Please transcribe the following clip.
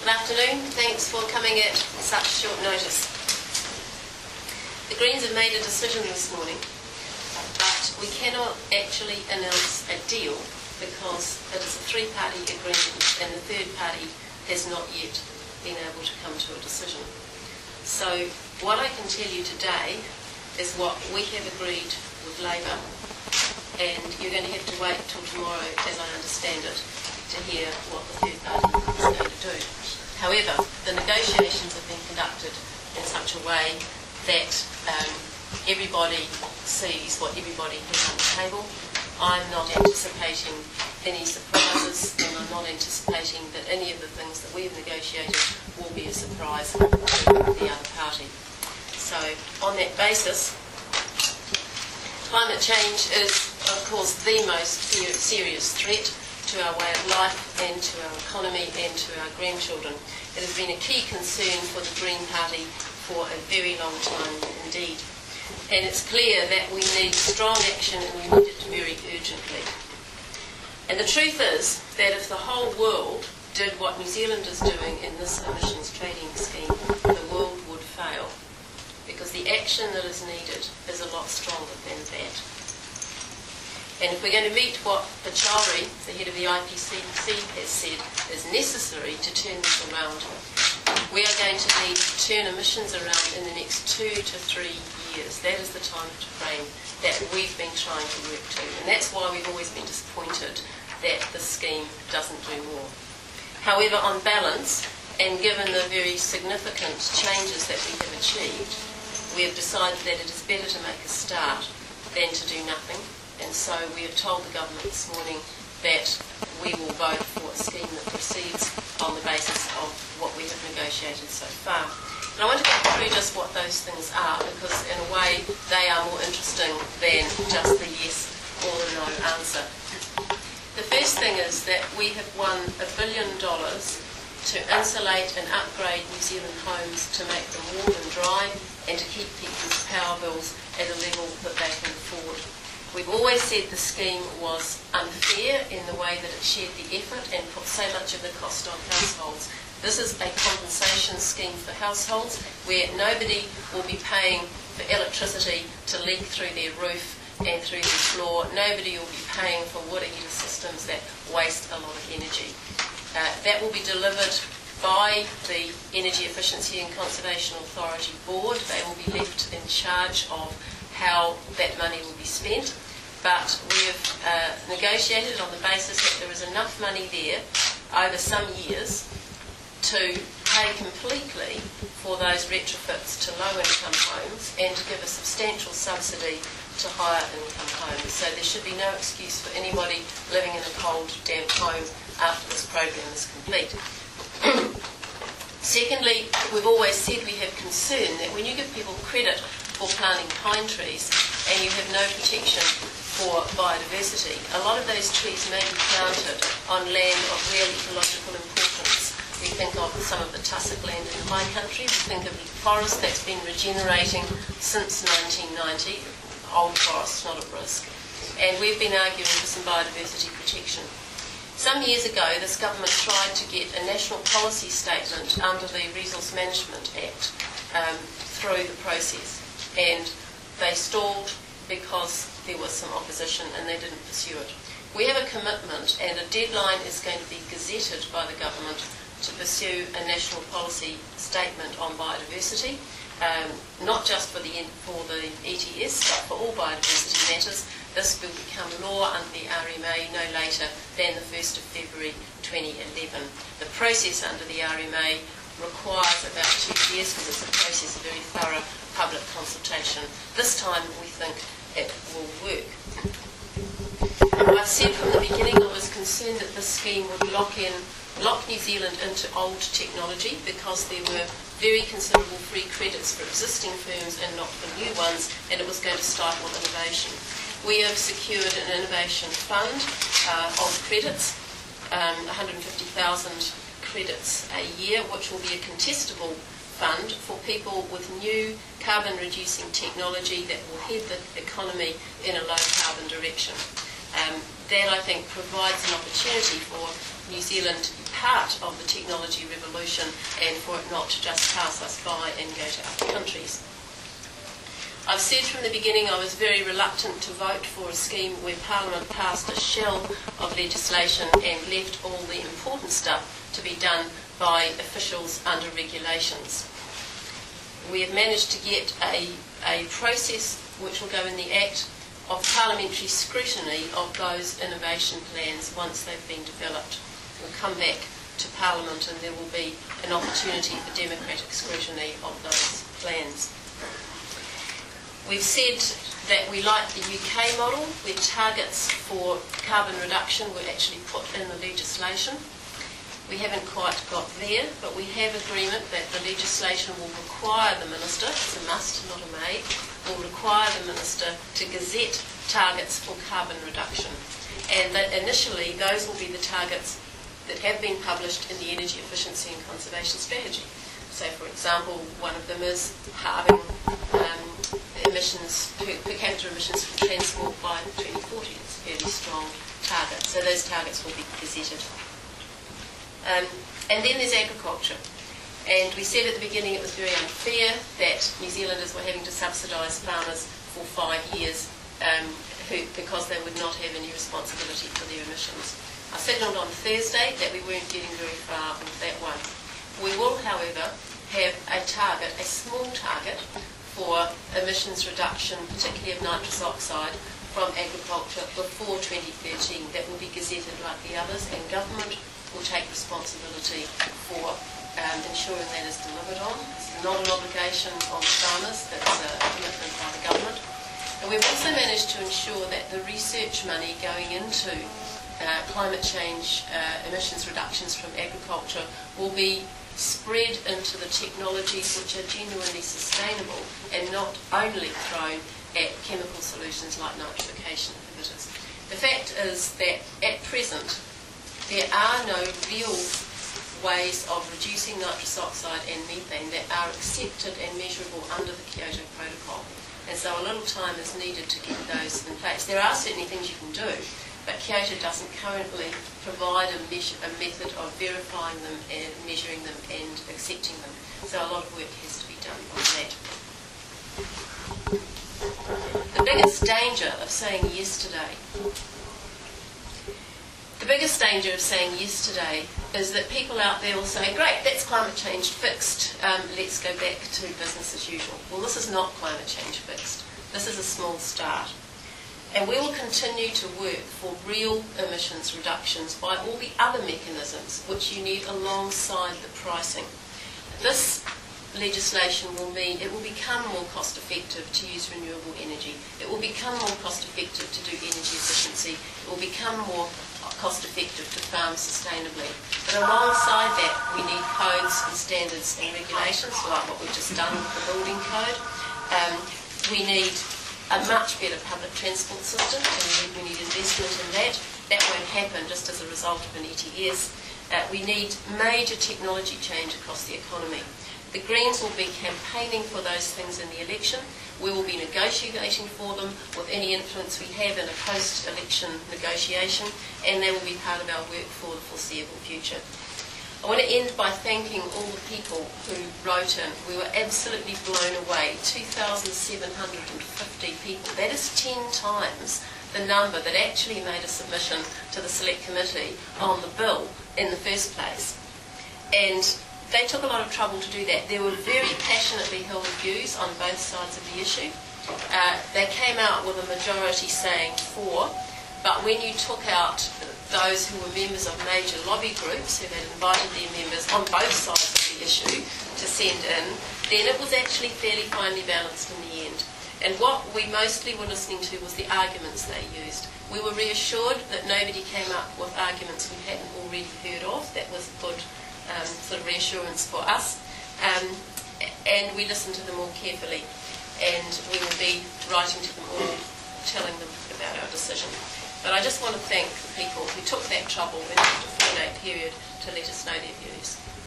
Good afternoon. Thanks for coming at such short notice. The Greens have made a decision this morning, but we cannot actually announce a deal because it is a three-party agreement and the third party has not yet been able to come to a decision. So what I can tell you today is what we have agreed with Labour, and you're going to have to wait till tomorrow, as I understand it, to hear what the third party is going to do. However, the negotiations have been conducted in such a way that everybody sees what everybody has on the table. I'm not anticipating any surprises, and I'm not anticipating that any of the things that we've negotiated will be a surprise to the other party. So, on that basis, climate change is, of course, the most serious threat to our way of life and to our economy and to our grandchildren. It has been a key concern for the Green Party for a very long time indeed. And it's clear that we need strong action and we need it very urgently. And the truth is that if the whole world did what New Zealand is doing in this emissions trading scheme, the world would fail, because the action that is needed is a lot stronger than that. And if we're going to meet what Pachari, the head of the IPCC, has said is necessary to turn this around, we are going to need to turn emissions around in the next 2 to 3 years. That is the time frame that we've been trying to work to. And that's why we've always been disappointed that the scheme doesn't do more. However, on balance, and given the very significant changes that we have achieved, we have decided that it is better to make a start than to do nothing. And so we have told the government this morning that we will vote for a scheme that proceeds on the basis of what we have negotiated so far. And I want to go through just what those things are, because in a way they are more interesting than just the yes or the no answer. The first thing is that we have won $1 billion to insulate and upgrade New Zealand homes to make them warm and dry and to keep people's power bills at a level that they can afford. We've always said the scheme was unfair in the way that it shared the effort and put so much of the cost on households. This is a compensation scheme for households where nobody will be paying for electricity to leak through their roof and through their floor. Nobody will be paying for water heater systems that waste a lot of energy. That will be delivered by the Energy Efficiency and Conservation Authority Board. They will be left in charge of how that money will be spent. But we have negotiated on the basis that there is enough money there over some years to pay completely for those retrofits to low-income homes and to give a substantial subsidy to higher-income homes. So there should be no excuse for anybody living in a cold, damp home after this program is complete. Secondly, we've always said we have concern that when you give people credit for planting pine trees and you have no protection for biodiversity, a lot of those trees may be planted on land of real ecological importance. We think of some of the tussock land in the high country. We think of forest that's been regenerating since 1990, old forests not at risk. And we've been arguing for some biodiversity protection. Some years ago, this government tried to get a national policy statement under the Resource Management Act through the process, and they stalled because there was some opposition and they didn't pursue it. We have a commitment, and a deadline is going to be gazetted by the government to pursue a national policy statement on biodiversity, not just for the ETS, but for all biodiversity matters. This will become law under the RMA no later than the 1st of February 2011. The process under the RMA requires about 2 years because it's a process of very thorough public consultation. This time we think it will work. I've said from the beginning I was concerned that this scheme would lock New Zealand into old technology because there were very considerable free credits for existing firms and not for new ones, and it was going to stifle innovation. We have secured an innovation fund of credits, 150,000 credits a year, which will be a contestable fund for people with new carbon-reducing technology that will head the economy in a low-carbon direction. That, I think, provides an opportunity for New Zealand to be part of the technology revolution solution and for it not to just pass us by and go to other countries. I've said from the beginning I was very reluctant to vote for a scheme where Parliament passed a shell of legislation and left all the important stuff to be done by officials under regulations. We have managed to get a process which will go in the Act of parliamentary scrutiny of those innovation plans once they've been developed. We'll come back to Parliament and there will be an opportunity for democratic scrutiny of those plans. We've said that we like the UK model, where targets for carbon reduction were actually put in the legislation. We haven't quite got there, but we have agreement that the legislation will require the Minister, it's a must, not a may, will require the Minister to gazette targets for carbon reduction. And that initially those will be the targets that have been published in the Energy Efficiency and Conservation Strategy. So, for example, one of them is halving emissions, per capita emissions from transport by 2040. It's a fairly strong target. So those targets will be gazetted. And then there's agriculture. And we said at the beginning it was very unfair that New Zealanders were having to subsidise farmers for 5 years because they would not have any responsibility for their emissions. I signalled on Thursday that we weren't getting very far with that one. We will, however, have a target, a small target, for emissions reduction, particularly of nitrous oxide, from agriculture before 2013. That will be gazetted like the others, and government will take responsibility for ensuring that is delivered on. It's not an obligation on farmers, it's a commitment by the government. And we've also managed to ensure that the research money going into climate change emissions reductions from agriculture will be spread into the technologies which are genuinely sustainable and not only thrown at chemical solutions like nitrification inhibitors. The fact is that at present there are no real ways of reducing nitrous oxide and methane that are accepted and measurable under the Kyoto Protocol. And so a little time is needed to get those in place. There are certainly things you can do, but Kyoto doesn't currently provide a method of verifying them and measuring them and accepting them. So a lot of work has to be done on that. The biggest danger of saying yes today is that people out there will say, great, that's climate change fixed, let's go back to business as usual. Well, this is not climate change fixed. This is a small start. And we will continue to work for real emissions reductions by all the other mechanisms which you need alongside the pricing. This legislation will mean it will become more cost effective to use renewable energy. It will become more cost effective to do energy efficiency. It will become more cost effective to farm sustainably. But alongside that we need codes and standards and regulations like what we've just done with the building code. We need a much better public transport system, and we need investment in that. That won't happen just as a result of an ETS. We need major technology change across the economy. The Greens will be campaigning for those things in the election. We will be negotiating for them with any influence we have in a post-election negotiation, and they will be part of our work for the foreseeable future. I want to end by thanking all the people who wrote in. We were absolutely blown away. 2,750 people. That is 10 times the number that actually made a submission to the Select Committee on the bill in the first place. And they took a lot of trouble to do that. There were very passionately held views on both sides of the issue. They came out with a majority saying for, but when you took out those who were members of major lobby groups who had invited their members on both sides of the issue to send in, then it was actually fairly finely balanced in the end. And what we mostly were listening to was the arguments they used. We were reassured that nobody came up with arguments we hadn't already heard of. That was good sort of reassurance for us. And we listened to them all carefully. And we will be writing to them all, telling them about our decision. But I just want to thank the people who took that trouble in the 4-day period to let us know their views.